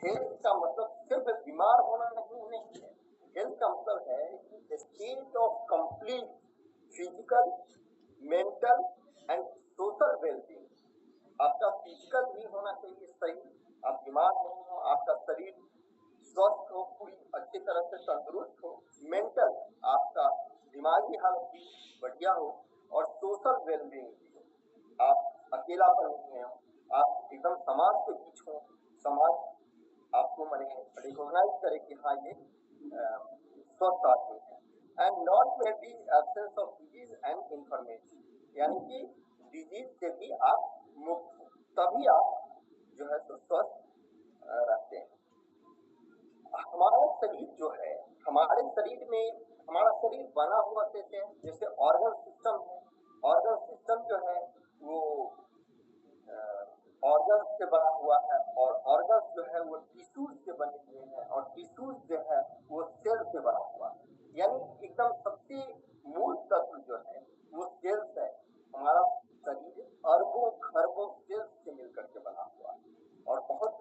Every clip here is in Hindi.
हेल्थ का मतलब सिर्फ बीमार होना नहीं है। हेल्थ का मतलब है कि state of complete physical, mental and social wellbeing. आपका फिजिकल भी होना चाहिए सही, आप बीमार नहीं हो, आपका शरीर स्वस्थ हो, पूरी अच्छी तरह से तंदुरुस्त हो, मेंटल आपका दिमागी हालत भी बढ़िया हो, और सोशल वेलबींग भी हो। आप अकेलापन नहीं हो, आप एकदम समाज के बीच हो, समाज आपको माने रिकॉग्नाइज करे कि हाँ ये स्वस्थ आदमी है। And not may be absence of disease and information, यानी कि डिजीज से भी आप मुक्त हो, तभी आप जो है तो स्वस्थ रहते हैं। हमारा शरीर जो है, हमारे शरीर में हमारा शरीर बना हुआ कैसे है, जैसे ऑर्गन सिस्टम है। ऑर्गन सिस्टम जो है वो ऑर्गन से बना हुआ है, और ऑर्गन जो है वो टिश्यूज से बने हुए हैं, और टिश्यूज जो है वो सेल से बना हुआ है। यानी एकदम सबसे मूल तत्व जो है वो सेल्स है। हमारा शरीर अरबों खरबों सेल्स से मिलकर के बना हुआ है, और बहुत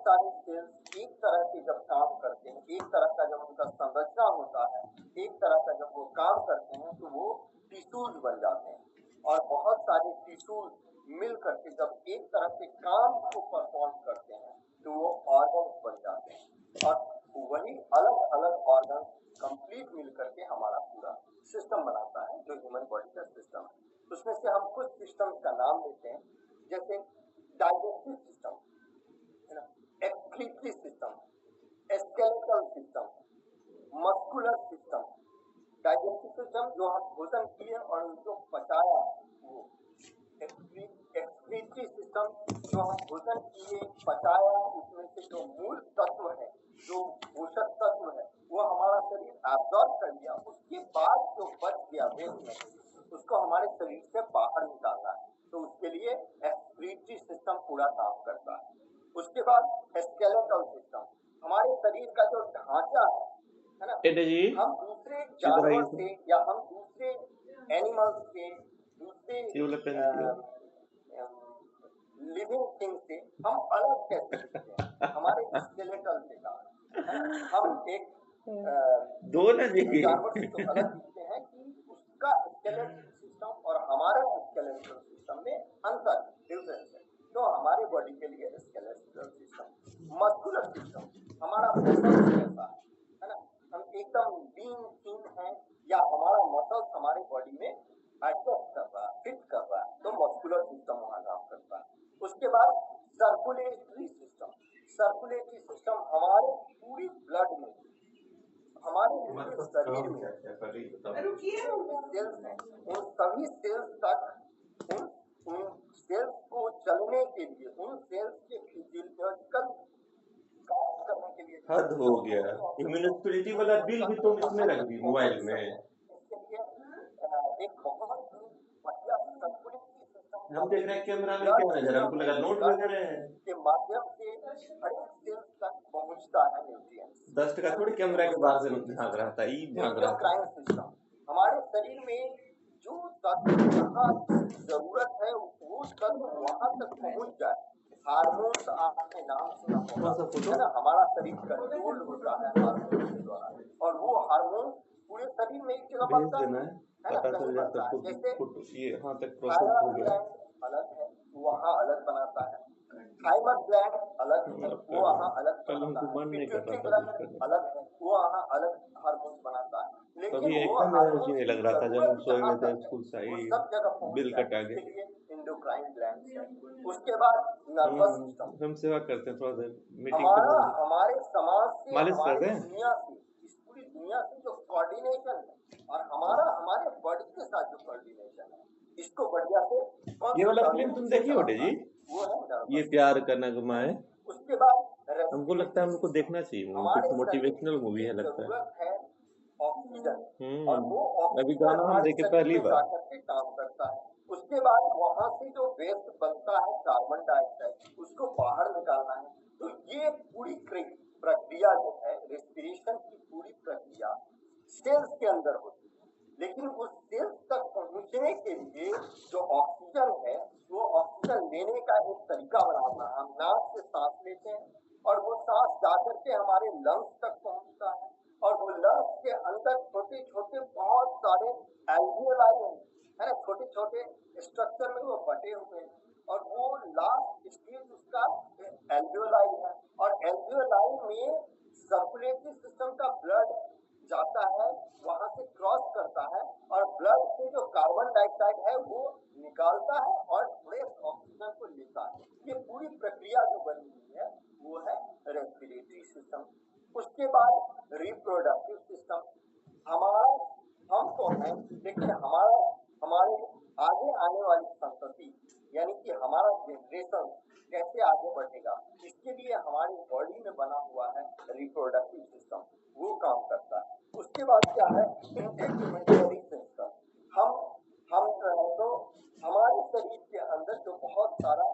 सारे सेल्स एक तरह के जब काम करते हैं, एक तरह का जब उनका संरचना होता है, एक तरह का जब वो काम करते हैं तो वो टिश्यूज बन जाते हैं। और बहुत सारे टिश्यूज मिल करके जब एक तरह के काम को परफॉर्म करते हैं तो वो ऑर्गन बन जाते हैं, और वही अलग अलग ऑर्गन कंप्लीट मिल करके हमारा पूरा सिस्टम बनाता है जो ह्यूमन बॉडी का सिस्टम है। उसमें से हम कुछ सिस्टम का नाम लेते हैं, जैसे digestive system, excretory system, skeletal system, muscular system. Digestive system जो हम भोजन किए और उनको पचाया, वो एक्सक्रीटरी सिस्टम जो हम भोजन किए पचाया, उसमें से जो मूल तत्व है, जो पोषक तत्व है, वो हमारा शरीर एब्जॉर्ब कर लिया, उसके बाद जो बच गया वेस्ट में उसको हमारे शरीर से बाहर निकालना है। तो उसके लिए एक्सक्रीटरी सिस्टम पूरा काम करता है। उसके बाद स्केलेटल सिस्टम, हमारे शरीर का जो ढांचा है ना, जी हम दूसरे जानवर से या हम दूसरे एनिमल्स से, दूसरे लिविंग थिंग से हम अलग कैसे दिखते हैं, हमारे स्केलेटल के कारण। हम एक जानवर से तो अलग दिखते हैं कि उसका स्केलेटल सिस्टम और हमारा स्केलेटल सिस्टम में अंतर डिफरेंस है। तो हमारे बॉडी के लिए स्केलेटल सिस्टम। मस्कुलर सिस्टम, हमारा मसल कैसा है ना, हम एकदम लीन थीन है, या हमारा मसल हमारे बॉडी में एडजस्ट कर रहा है, फिट कर रहा है, तो मस्कुलर सिस्टम वहां काम करता है। उसके बाद सर्कुलेटरी सिस्टम। सर्कुलेटरी सिस्टम हमारे पूरी ब्लड में, हमारे पूरे शरीर में सेल्स हैं, उन सभी सेल्स तक उन सेल्स को चलने के लिए, उन सेल्स के फिजियोलॉजिकल काम करने के लिए हद हो गया। इम्यूनिटी वाला बिल भी तुम इसमें रख दी मोबाइल में। इसके लिए एक बहुत बढ़िया सर्कुलेटरी सिस्टम हम देख रहे हैं कैमरा में क्या नजर, हमको लगा नोट वगैरह है के माध्यम से हर एक सेल्स तक पहुंचता है न्यूट्रिएंट्स। 10 टका थोड़ी कैमरा के बाहर से झांक रहा था, ई झांक रहा था। सिस्टम, हमारे शरीर में जो तत्व जहाँ जरूरत है वो तत्व वहां तक पहुंच जाए। हार्मोन्स आपने नाम सुना होगा, है ना, हमारा शरीर कंट्रोल होता है हार्मोन के द्वारा, और वो हार्मोन पूरे शरीर में एक जगह बनता है ना, पता चल कहीं बनता है। जैसे ये यहाँ तक प्रोसेस हो गया, अलग है, वहाँ अलग बनाता है। थाइमस ग्लैंड अलग है, वो वहाँ अलग बनाता है। पिट्यूटरी ग्लैंड अलग है, वो वहाँ अलग हार्मोन बनाता है। लेकिन वो एनर्जी नहीं लग रहा था जब हम सोए हुए थे स्कूल से, सब जगह बिल कटा गया। Endocrine gland. उसके बाद नर्वस सिस्टम, हम सेवा करते हैं थोड़ा देर, हमारे समाज से, मालिश कर हमारी रहे हैं, दुनिया से, इस पूरी दुनिया से जो कोऑर्डिनेशन है, और हमारे बॉडी के साथ जो कोऑर्डिनेशन है, इसको बढ़िया से। ये वाला फिल्म तुम देखी हो जी? वो है ये प्यार करना गुमा है। उसके बाद हमको लगता है हमको देखना चाहिए, कुछ मोटिवेशनल मूवी है लगता है। ऑक्सीजन, और वो अभी गाना हम देखे पहली बार। काम करता है। उसके बाद वहां से जो वेस्ट बनता है कार्बन डाइऑक्साइड, उसको बाहर निकालना है। तो ये पूरी प्रक्रिया जो है, रेस्पिरेशन की पूरी प्रक्रिया सेल्स के अंदर होती है। लेकिन उस सेल्स तक पहुंचने के लिए जो ऑक्सीजन है, वो ऑक्सीजन लेने का एक तरीका बनाना, हम नाक से सांस लेते हैं और वो सांस जाकर के हमारे लंग्स तक पहुंचता है, और वो लंग्स के अंदर छोटे छोटे बहुत सारे एल्वियोलाई है ना, छोटे छोटे स्ट्रक्चर में वो बटे हुए हैं, और वो लास्ट स्टेज उसका एल्वियोलाई है, और एल्वियोलाई में सर्कुलेटरी सिस्टम का ब्लड जाता है, वहां से क्रॉस करता है, और ब्लड से जो कार्बन डाइऑक्साइड है वो निकालता है और फ्रेश ऑक्सीजन को लेता है। ये पूरी प्रक्रिया जो बनी हुई है वो है रेस्पिरेटरी सिस्टम। उसके बाद रिप्रोडक्टिव सिस्टम। हमारा हम तो हैं, लेकिन हमारे आगे आने वाली संतति यानी कि हमारा जनरेशन कैसे आगे बढ़ेगा, इसके लिए हमारी बॉडी में बना हुआ है रिप्रोडक्टिव सिस्टम, वो काम करता है। उसके बाद क्या है, इंटेग्युमेंटरी सिस्टम। हम तो हमारे शरीर के अंदर जो बहुत सारा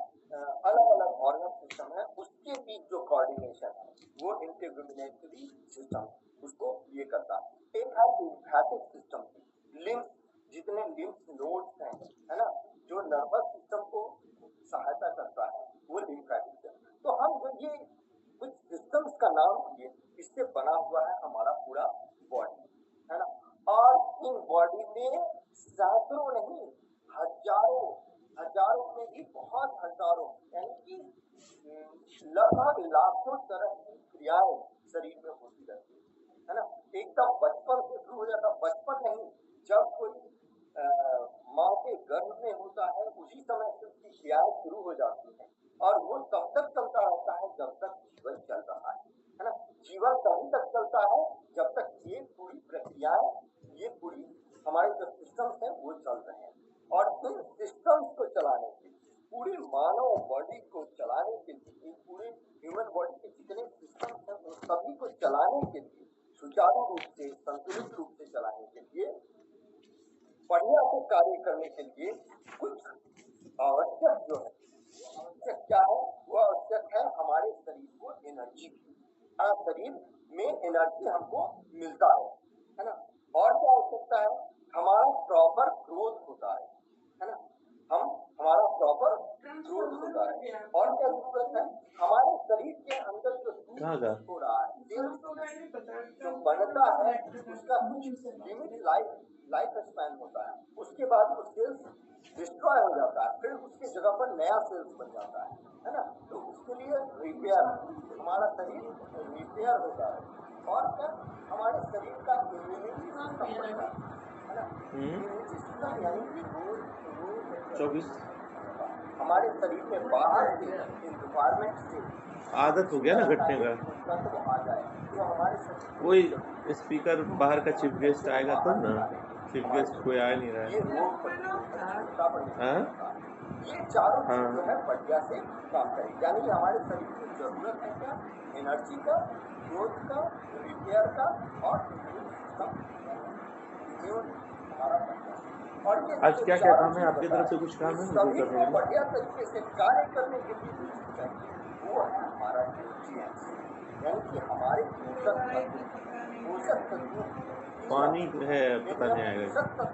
अलग अलग ऑर्गन सिस्टम है, उसके बीच जो कोऑर्डिनेशन है वो इंटेग्युमेंटरी सिस्टम उसको ये करता है। एक है लिम्फेटिक सिस्टम, लिम्फ, जितने लिम्फ नोड्स हैं, है ना, जो नर्वस सिस्टम को सहायता करता है, वो लिम्फेटिक है। तो हम जो ये कुछ सिस्टम्स का नाम दिए, इससे बना हुआ है हमारा पूरा बॉडी, है ना। और इन बॉडी में सैकड़ों नहीं, हजारों में भी बहुत हजारों, यानी कि लगभग लाखों तरह की क्रियाएं शरीर में होती रहती है ना। एकदम बचपन से शुरू हो जाता, बचपन नहीं, जब कोई माँ के गर्भ में होता है उसी समय से उसकी क्रियाएं शुरू हो जाती है, और वो तब तक चलता रहता है जब तक जीवन चल रहा है ना। जीवन तभी तक चलता है जब तक ये पूरी प्रक्रियाएं, ये पूरी हमारे जो सिस्टम्स हैं वो चल रहे हैं। और इन सिस्टम्स को चलाने के लिए, पूरी मानव बॉडी को चलाने के लिए, पूरे ह्यूमन बॉडी के जितने सिस्टम्स हैं उन सभी को चलाने के लिए, सुचारू रूप से, संतुलित रूप से चलाने के लिए, बढ़िया से कार्य करने के लिए कुछ आवश्यक जो है, आवश्यक क्या है, वो आवश्यक है हमारे शरीर को एनर्जी की। शरीर में एनर्जी हमको मिलता है ना। और क्या आवश्यकता है, हमारा प्रॉपर ग्रोथ होता है ना, हमारा प्रॉपर ग्रोथ होता है। और क्या जरूरत है, हमारे शरीर के अंदर जो दूध हो रहा है, जो बनता है, उसका कुछ लिमिट लाइफ स्पैन होता है, उसके बाद वो सेल्स डिस्ट्रॉय हो जाता है, फिर उसके जगह पर नया सेल्स बन जाता है ना। तो उसके लिए रिपेयर, हमारा शरीर रिपेयर होता है। और क्या, हमारे शरीर का इम्यूनिटी सिस्टम बनता है ना। इम्यूनिटी सिस्टम यानी 24 हमारे शरीर में बाहर से, एनवायरमेंट से आदत हो गया ना घटने का। तत्व आ जाए तो हमारे शरीर कोई स्पीकर बाहर का चीफ गेस्ट आएगा तब ना, चीफ गेस्ट कोई आ नहीं रहा है। ये चारों चीज जो है बढ़िया से काम करें, यानी हमारे शरीर की जरूरत है क्या, एनर्जी का, ग्रोथ का, रिपेयर का, और इम्यून सिस्टम, इम्यून हमारा बढ़िया। और ये आज क्या क्या काम है आपकी तरफ से, कुछ काम है सभी को बढ़िया तरीके से कार्य करने के लिए चाहिए, वो है हमारा न्यूट्रिएंट्स, यानी कि हमारे पोषक तत्व। पानी है पता नहीं आएगा,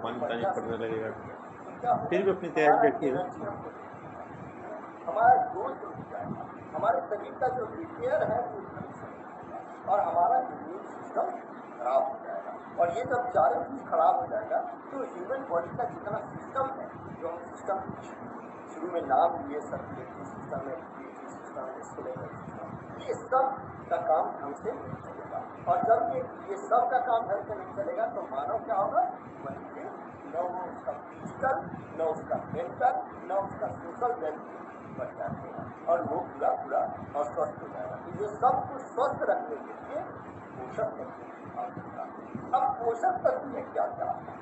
पानी पड़ने लगेगा, फिर भी अपनी तैयारी रखिए ना। हमारा ग्रोथ रुक जाएगा, हमारे शरीर का जो रिपेयर है वो और हमारा इम्यून सिस्टम खराब हो जाएगा। और ये जब चारों चीज खराब हो जाएगा तो ह्यूमन बॉडी का जितना सिस्टम है, जो हम सिस्टम शुरू में नाम लिए, सर्कुलेटरी सिस्टम है, स्केलेटल सिस्टम, ये सब का काम ढंग से नहीं चलेगा। और जब ये सब का काम ढंग से नहीं चलेगा तो मानव क्या होगा, वहीं न उसका फिजिकल, न उसका मेंटल, न उसका सोशल वेलबींग बढ़ जाते हैं, और वो पूरा अस्वस्थ हो जाएगा। तो ये सब कुछ स्वस्थ रखने के लिए पोषक तत्वों की आवश्यकता है। अब पोषक तत्व में क्या क्या है,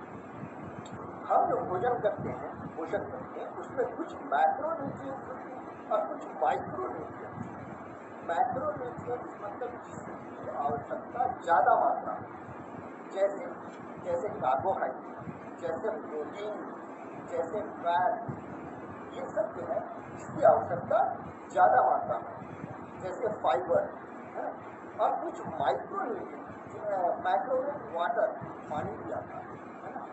हम जो भोजन करते हैं पोषक तत्व, उसमें कुछ मैक्रो न्यूट्रिएंट्स होते हैं और कुछ माइक्रो न्यूट्रिएंट्स। मैक्रो न्यूट्रिएंट्स मतलब जिसकी आवश्यकता ज्यादा मात्रा में, जैसे कार्बोहाइड्रेट, जैसे प्रोटीन, जैसे फैट, ये सब जो है इसकी आवश्यकता ज्यादा मात्रा में, जैसे फाइबर है। और कुछ माइक्रो न्यूट्रिएंट्स, मैक्रो में वाटर, पानी भी आता है ना,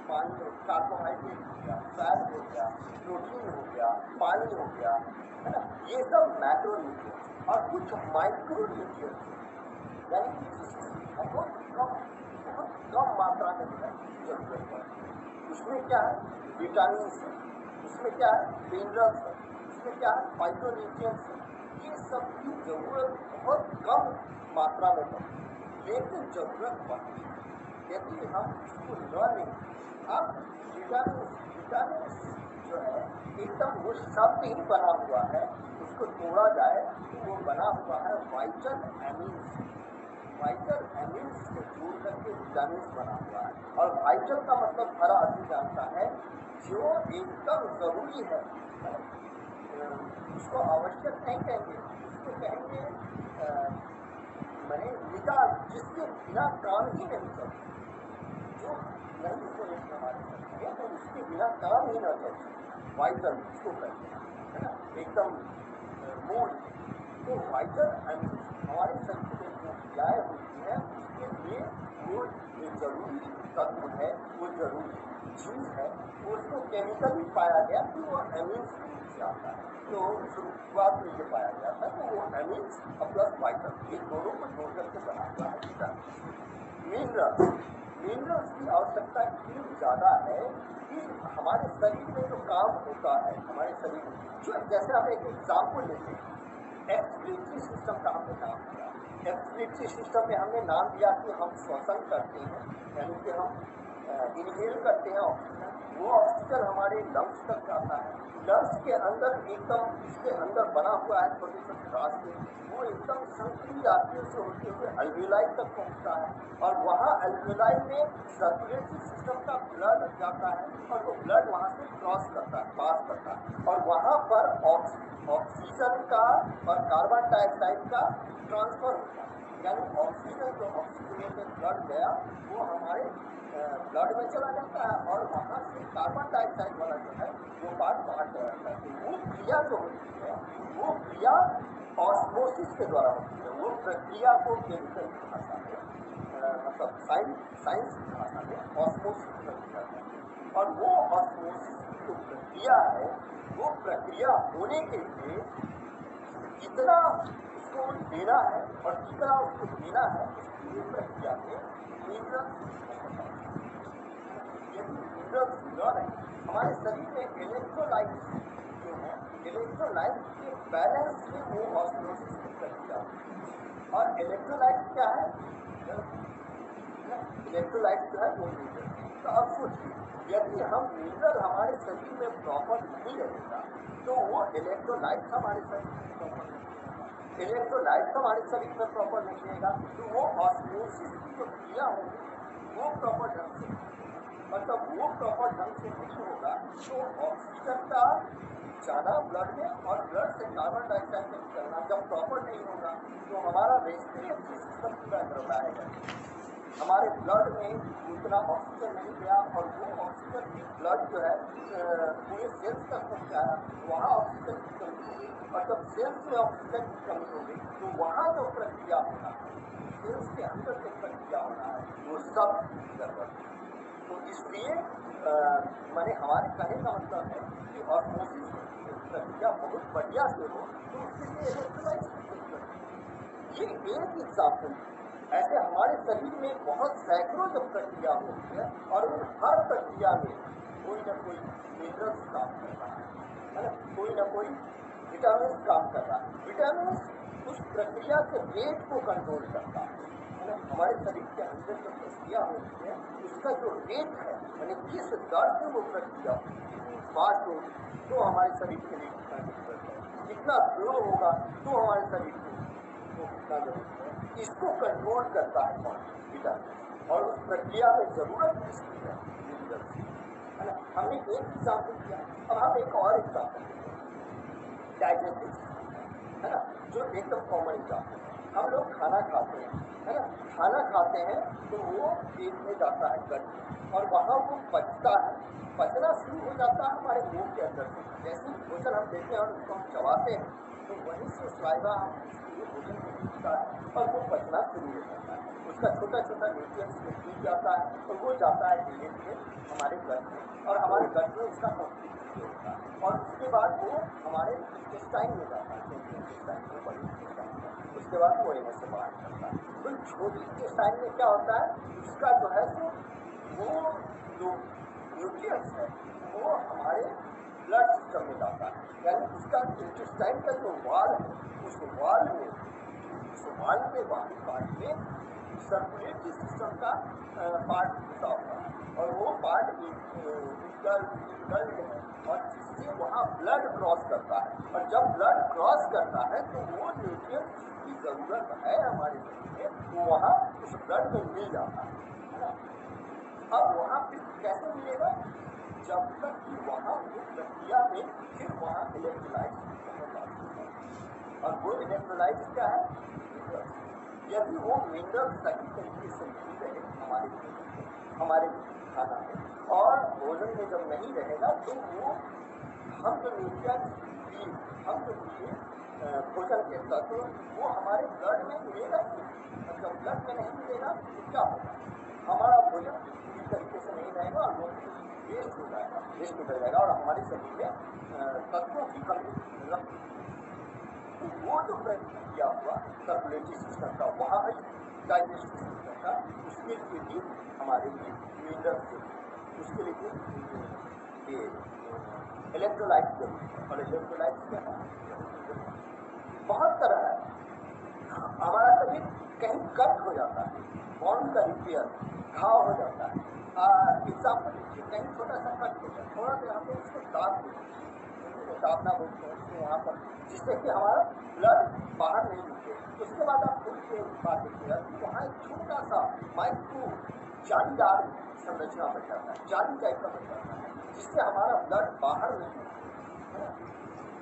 पानी, कार्बोहाइड्रेट हो गया, फैट हो गया, प्रोटीन हो गया, पानी हो गया, है ना, ये सब मैक्रो न्यूट्रिएंट्स। और कुछ माइक्रो न्यूट्रिएंट्स यानी कि जिसकी बहुत कम मात्रा में जरूरत है। उसमें क्या है? विटामिन है, उसमें क्या है? मिनरल्स है, उसमें क्या है? फाइटोन्यूट्रिएंट्स है। ये सब की जरूरत बहुत कम मात्रा में है, लेकिन जरूरत पड़ती है। यदि हम इसको न लें, अब विटामिन जो है एकदम वो शब्द ही बना हुआ है, उसको तोड़ा जाए तो वो बना हुआ है वाइटल एमिन्स। वाइटल एमिन्स को जोड़ करके विटामिन बना हुआ है। और वाइटल का मतलब हर आदमी जानता है, जो एकदम जरूरी है, उसको आवश्यक नहीं कहेंगे, उसको कहेंगे मैंने निकाल, जिसके बिना काम ही नहीं चलता, जो नहीं तो हमारे सकती है तो उसके बिना काम ही न चलता, वाइटल उसको कहते हैं, है ना, एकदम मूल। तो वाइटल हमारे शरीर में जो क्रियाएं होती है उसके लिए वो जो जरूरी तत्व है, वो जरूरी चीज है, उसको केमिकली पाया गया कि वो एमिन्स से आता है। तो शुरुआत में ये पाया गया था कि वो एमिन्स प्लस वाइटल इन दोनों को जोड़ करके बना हुआ है विटामिन। मिनरल्स की आवश्यकता इतनी ज़्यादा है कि हमारे शरीर में जो काम होता है, हमारे शरीर में जो, जैसे हम एक एग्जाम्पल लेते हैं, एक्सक्रीटरी सिस्टम का हमने नाम दिया। एक्सक्रीटरी सिस्टम में हमने नाम दिया कि हम श्वसन करते हैं, यानी कि हम इनहेल करते हैं ऑक्सीजन, वो ऑक्सीजन हमारे लंग्स तक जाता है। लंग्स के अंदर एकदम इसके अंदर बना हुआ है छोटे छोटे रास्ते, वो एकदम संकीर्ण रास्ते से होते हुए अल्वेलाई तक पहुंचता है, और वहाँ अल्वेलाई में सर्कुलेटरी सिस्टम का ब्लड जाता है, और वो ब्लड वहाँ से क्रॉस करता है, पास करता है, और वहाँ पर ऑक्सीजन का और कार्बन डाइऑक्साइड का ट्रांसफर होता है। यानी ऑक्सीजन जो ऑक्सीजनेटेड ब्लड गया वो हमारे ब्लड में चला जाता है, और वहाँ से कार्बन डाइऑक्साइड वाला जो है वो पार्ट बाहर चला जाता है। तो वो क्रिया जो होती है, वो क्रिया ऑस्मोसिस के द्वारा होती है। वो प्रक्रिया को केमिकल की भाषा में, मतलब साइंस की भाषा में ऑस्मोसिस प्रक्रिया है। और वो ऑस्मोसिस की जो प्रक्रिया है, वो प्रक्रिया होने के लिए कितना उसको देना है और कितना उसको देना है, इस प्रक्रिया में मिनरल्स न रहे। हमारे शरीर में इलेक्ट्रोलाइट्स जो है, इलेक्ट्रोलाइट्स के बैलेंस में वो ऑस्मोसिस की प्रक्रिया है। और इलेक्ट्रोलाइट्स क्या है? इलेक्ट्रोलाइट्स जो है वो मिनरल। तो अब सोचिए, यदि हम मिनरल हमारे शरीर में प्रॉपर नहीं रहेगा तो वो इलेक्ट्रोलाइट्स हमारे शरीर में प्रॉपर नहीं रहेगा। इलेक्ट्रोलाइट्स हमारे शरीर में प्रॉपर नहीं रहेगा तो वो ऑस्मोसिस की जो क्रिया होगी वो प्रॉपर ढंग से, मतलब वो प्रॉपर ढंग से नहीं होगा तो ऑक्सीजन का जाना ब्लड में और ब्लड से कार्बन डाइऑक्साइड का निकलना जब प्रॉपर नहीं होगा तो हमारा रेस्पिरेटरी सिस्टम पूरा गड़बड़ाएगा। हमारे ब्लड में उतना ऑक्सीजन नहीं गया और वो ऑक्सीजन ब्लड जो है पूरे सेल्स तक पहुँचाया, वहाँ ऑक्सीजन की कमी होगी, और जब सेल्स में ऑक्सीजन की कमी होगी तो वहाँ जो प्रक्रिया होना है, सेल्स के अंदर जो प्रक्रिया होना है वो सब गड़बड़। तो इसलिए मैंने हमारे कहने का मतलब है कि ऑस्मोसिस प्रक्रिया बहुत बढ़िया से हो तो उसके लिए इलेक्ट्रोलाइट्स की जरूरत है। ये एक एग्जाम्पल है। ऐसे हमारे शरीर में बहुत सैकड़ों जब प्रक्रिया होती है और उन हर प्रक्रिया में कोई ना कोई मिनरल्स काम कर रहा है ना, कोई ना कोई विटामिन काम कर रहा है। विटामिन उस प्रक्रिया के रेट को कंट्रोल करता है ना। हमारे शरीर के अंदर जो प्रक्रिया होती है उसका जो रेट है, यानी किस दर से वो प्रक्रिया फास्ट होगी तो हमारे शरीर के लिए कितना जरूरत है, कितना स्लो होगा तो हमारे शरीर के लिए कितना जरूरत है, इसको कंट्रोल करता है कौन? विटामिन। और उस प्रक्रिया में जरूरत किसकी है? मिनरल्स, है ना। हमने एक एग्जाम्पल किया, अब हम एक और एग्जाम्पल डाइजेस्टिव सिस्टम, है ना, जो एकदम कॉमन एग्जाम्पल। हम लोग खाना खाते हैं, है ना, खाना खाते हैं तो वो पेट में जाता है गट में, और वहाँ वो पचता है, पचना शुरू हो जाता है हमारे मुंह के अंदर से। जैसे भोजन हम देते हैं और उसको हम चबाते हैं तो वहीं से स्वाइवा भोजन को खींचता है और वो पचना शुरू हो जाता है। उसका छोटा छोटा न्यूट्रिएंट्स में खींच जाता है और वो जाता है धीरे धीरे हमारे ब्लड में और हमारे ब्लड में उसका कंप्लीट होता है और उसके बाद वो हमारे इंटेस्टाइन में जाता है, छोटी इंटेस्टाइन में, बड़ी इंटेस्टाइन में, उसके बाद वो इन्हें से बाहर करता है। तो छोटी इंटेस्टाइन में क्या होता है, उसका जो है सो वो जो न्यूट्रिएंट्स है वो हमारे ब्लड सिस्टम में जाता है, यानी उसका इंटेस्टाइन का जो वाल है उस वाल में बाहरी पार्ट में सर्कुलेटरी सिस्टम का पार्ट घुसा हुआ है और वो पार्ट इंगल्ड है और जिससे वहाँ ब्लड क्रॉस करता है और जब ब्लड क्रॉस करता है तो वो न्यूट्रिएंट्स की जरूरत है हमारे शरीर में वो वहाँ उस ब्लड में मिल जाता है ना। अब वहाँ फिर कैसे मिलेगा, जब तक कि वहाँ उस प्रक्रिया में फिर वहाँ इलेक्ट्रोलाइट्स और वो इलेक्ट्रोलाइट्स क्या है, यदि वो मिनरल सही तरीके से नहीं रहे हमारे खाना में और भोजन में जब नहीं रहेगा तो वो हम जो न्यूट्रिएंट्स हम जो भोजन के तत्व वो हमारे ब्लड में मिलेगा और जब ब्लड में नहीं मिलेगा तो क्या होगा, हमारा भोजन पूरी तरीके से नहीं रहेगा और वो वेस्ट हो जाएगा और हमारे शरीर में तत्वों की कमी तो वो जो किया हुआ सर्कुलेटरी सिस्टम का वहाँ पर डाइजेस्टिव सिस्टम का उसके लिए भी हमारे लिए मिनरल्स उसके लिए ये इलेक्ट्रोलाइट जरूरी है और इलेक्ट्रोलाइट क्या है, बहुत तरह है। हमारा शरीर कहीं कट हो जाता है, बॉन्ड का रिपेयर, घाव हो जाता है, एग्जाम्पल लीजिए कहीं छोटा सा कट हो जाए, थोड़ा सा यहाँ पे उसको दाबना बोलते हैं उसको वहाँ पर, जिससे कि हमारा ब्लड बाहर नहीं निकले। उसके बाद आप थोड़ी देर बात देखिएगा कि वहाँ एक छोटा सा माइक्रो जालीदार संरचना बन जाता है, जाली टाइप का बन जाता है जिससे हमारा ब्लड बाहर नहीं निकले।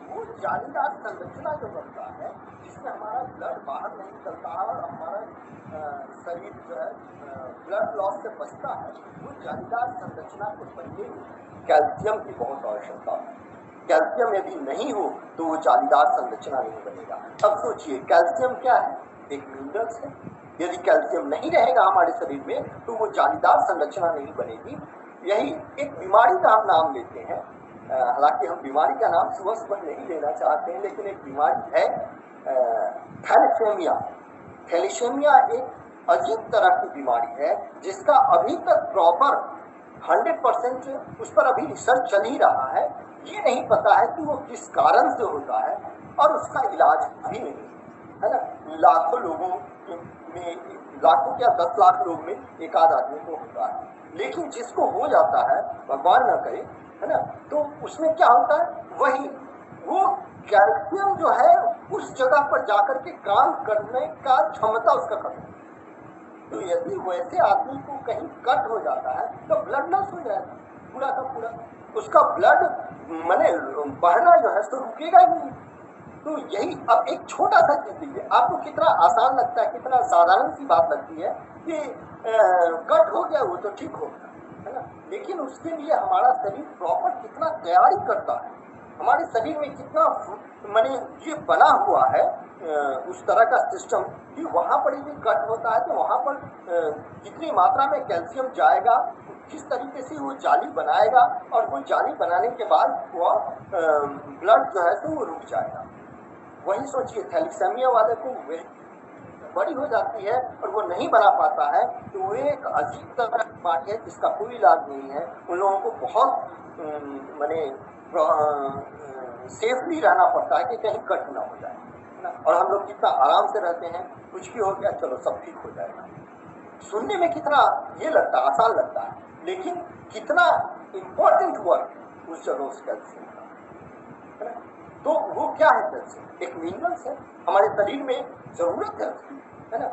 वो जालीदार संरचना जो बनता है जिससे हमारा ब्लड बाहर नहीं निकलता और हमारा शरीर जो है ब्लड लॉस से बचता है, वो जालीदार संरचना के बनने में कैल्शियम की बहुत आवश्यकता है। कैल्शियम यदि नहीं हो तो वो जालीदार संरचना नहीं बनेगा। अब सोचिए कैल्शियम क्या है, एक मिनरल्स है, यदि कैल्शियम नहीं रहेगा हमारे शरीर में तो वो जालीदार संरचना नहीं बनेगी। यही एक बीमारी का हम नाम लेते हैं, हालांकि हम बीमारी का नाम सुबह नहीं लेना चाहते हैं, लेकिन एक बीमारी है थैलेसेमिया। थैलेसेमिया एक अजीब तरह की बीमारी है जिसका अभी तक प्रॉपर 100% उस पर अभी रिसर्च चल ही रहा है। ये नहीं पता है कि वो किस कारण से होता है और उसका इलाज भी नहीं है ना। लाखों लोगों में, लाखों क्या 10 लाख लोग में एक आध आदमी को होता है, लेकिन जिसको हो जाता है भगवान न करे है ना, तो उसमें क्या होता है, वही वो कैल्शियम जो है उस जगह पर जाकर के काम करने का क्षमता उसका कम है। तो यदि वैसे आदमी को कहीं कट हो जाता है तो ब्लड लॉस हो जाएगा पूरा का पूरा, उसका ब्लड माने बहना जो है तो रुकेगा ही नहीं। तो यही अब एक छोटा सा चीज लीजिए, आपको कितना आसान लगता है, कितना साधारण सी बात लगती है कि कट हो गया वो तो ठीक हो गया है ना, लेकिन उसके लिए हमारा शरीर प्रॉपर कितना तैयारी करता है, हमारे शरीर में कितना माने ये बना हुआ है उस तरह का सिस्टम कि वहाँ पर यदि कट होता है तो वहाँ पर कितनी मात्रा में कैल्शियम जाएगा, किस तरीके से वो जाली बनाएगा और वो जाली बनाने के बाद वो ब्लड जो है तो वो रुक जाएगा। वही सोचिए थैलेसेमिया वाले को बड़ी हो जाती है और वो नहीं बना पाता है तो वो एक अजीब तरह की बीमारी है जिसका कोई इलाज नहीं है। उन लोगों को बहुत माने सेफली रहना पड़ता है कि कहीं कट ना हो जाए ना, और हम लोग कितना आराम से रहते हैं, कुछ भी हो गया चलो सब ठीक हो जाएगा। सुनने में कितना ये लगता है, आसान लगता है, लेकिन कितना इम्पोर्टेंट वर्क उस जगह उस कैल्शियम का है ना। तो वो क्या है कैल्शियम, एक मिनरल्स है, हमारे शरीर में जरूरत है उसकी है ना।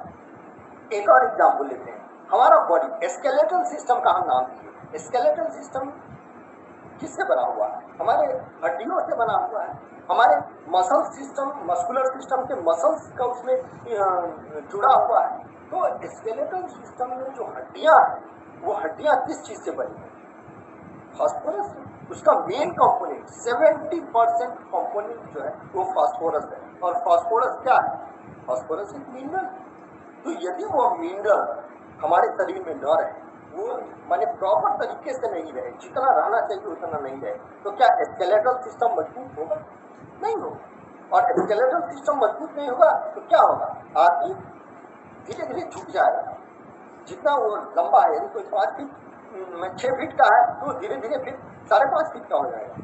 एक और एग्जाम्पल लेते हैं, हमारा बॉडी स्केलेटल सिस्टम का हम नाम दिए। स्केलेटल सिस्टम किससे बना हुआ है, हमारे हड्डियों से बना हुआ है, हमारे मसल सिस्टम, मस्कुलर सिस्टम के मसल्स का उसमें जुड़ा हुआ है। तो स्केलेटल सिस्टम में जो हड्डियां हैं वो हड्डियां किस चीज से बनी है, फास्फोरस उसका मेन कंपोनेंट 70% कंपोनेंट जो है वो फास्फोरस है। और फास्फोरस क्या है? फास्फोरस एक मिनरल। तो यदि वो मिनरल हमारे शरीर में न रहे, वो माने प्रॉपर तरीके से नहीं रहे, जितना रहना चाहिए उतना नहीं रहे, तो क्या स्केलेटल सिस्टम मजबूत होगा? नहीं होगा। और स्केलेटल सिस्टम मजबूत नहीं होगा तो क्या होगा? आदमी धीरे धीरे झुक जाएगा। जितना वो लंबा है, यदि कोई 5 फीट 6 फीट का है तो धीरे धीरे फिर 5.5 फीट का हो जाएगा।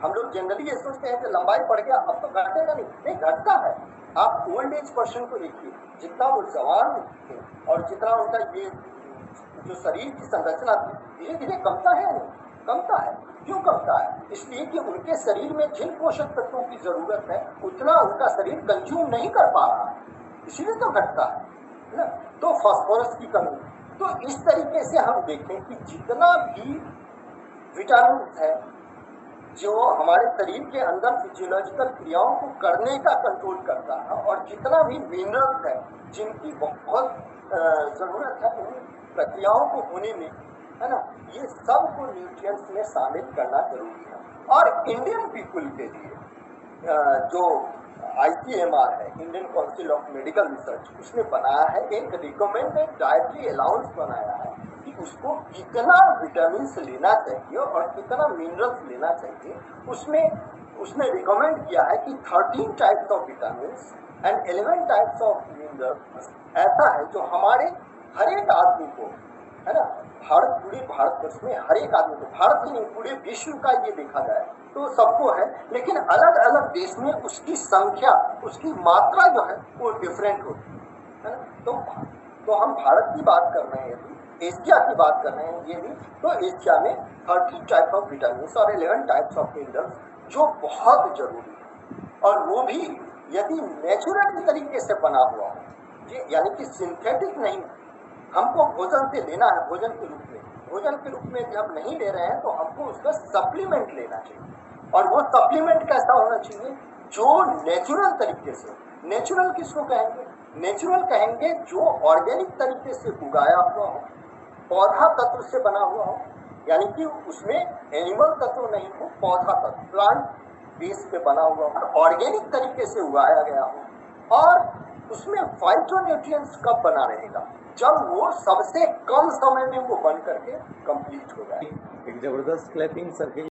हम लोग जनरली ये सोचते हैं कि लंबाई बढ़ गया अब तो घटेगा नहीं घटता है। आप ओल्ड एज पर्सन को देखिए, जितना वो जवान थे और जितना उनका ये जो शरीर की संरचना थी धीरे धीरे कमता है। नहीं कमता है। क्यों कमता है? इसलिए कि उनके शरीर में जिन पोषक तत्वों की जरूरत है उतना उनका शरीर कंज्यूम नहीं कर पा रहा है, इसीलिए तो घटता है ना। तो फास्फोरस की कमी। तो इस तरीके से हम देखें कि जितना भी विटामिन है जो हमारे शरीर के अंदर फिजियोलॉजिकल क्रियाओं को करने का कंट्रोल करता है, और जितना भी मिनरल्स है जिनकी बहुत जरूरत है उन प्रक्रियाओं को होने में, है ना, ये सब को न्यूट्रिएंट्स में शामिल करना जरूरी है। और इंडियन पीपल के लिए जो ICMR है, Indian council of medical research, उसने बनाया है एक रिकमेंडेड डाइटरी अलाउंस बनाया है कि उसको कितना विटामिन लेना चाहिए और कितना मिनरल्स लेना चाहिए। उसने रिकमेंड किया है कि 13 types of vitamin and 11 types of minerals ऐसा है जो हमारे हर एक आदमी को, है ना, पूरे भारतवर्ष में हर एक आदमी को, भारत ही नहीं पूरे विश्व का ये देखा जाए तो सबको है, लेकिन अलग अलग देश में उसकी संख्या, उसकी मात्रा जो है वो डिफरेंट होती है ना। तो हम भारत की बात कर रहे हैं, यदि एशिया की बात कर रहे हैं ये भी, तो एशिया में 30 टाइप ऑफ विटामिन और 11 टाइप्स ऑफ मिनरल्स जो बहुत जरूरी है। और वो भी यदि नेचुरल तरीके से बना हुआ हो, यानी कि सिंथेटिक नहीं, हमको भोजन से लेना है, भोजन के रूप में जब नहीं ले रहे हैं तो हमको उसका सप्लीमेंट लेना चाहिए। और वो सप्लीमेंट कैसा होना चाहिए? जो नेचुरल तरीके से। नेचुरल किसको कहेंगे? नेचुरल कहेंगे जो ऑर्गेनिक तरीके से उगाया हुआ हो, पौधा तत्व से बना हुआ हो, यानी कि उसमें एनिमल तत्व नहीं हो, पौधा तत्व, प्लांट बेस पे बना हुआ हो, ऑर्गेनिक तरीके से उगाया गया हो। और उसमें फाइटोन्यूट्रिएंट्स कब बना रहेगा? जब वो सबसे कम समय में वो बन करके कंप्लीट हो जाए। एक जबरदस्त क्लैपिंग सर के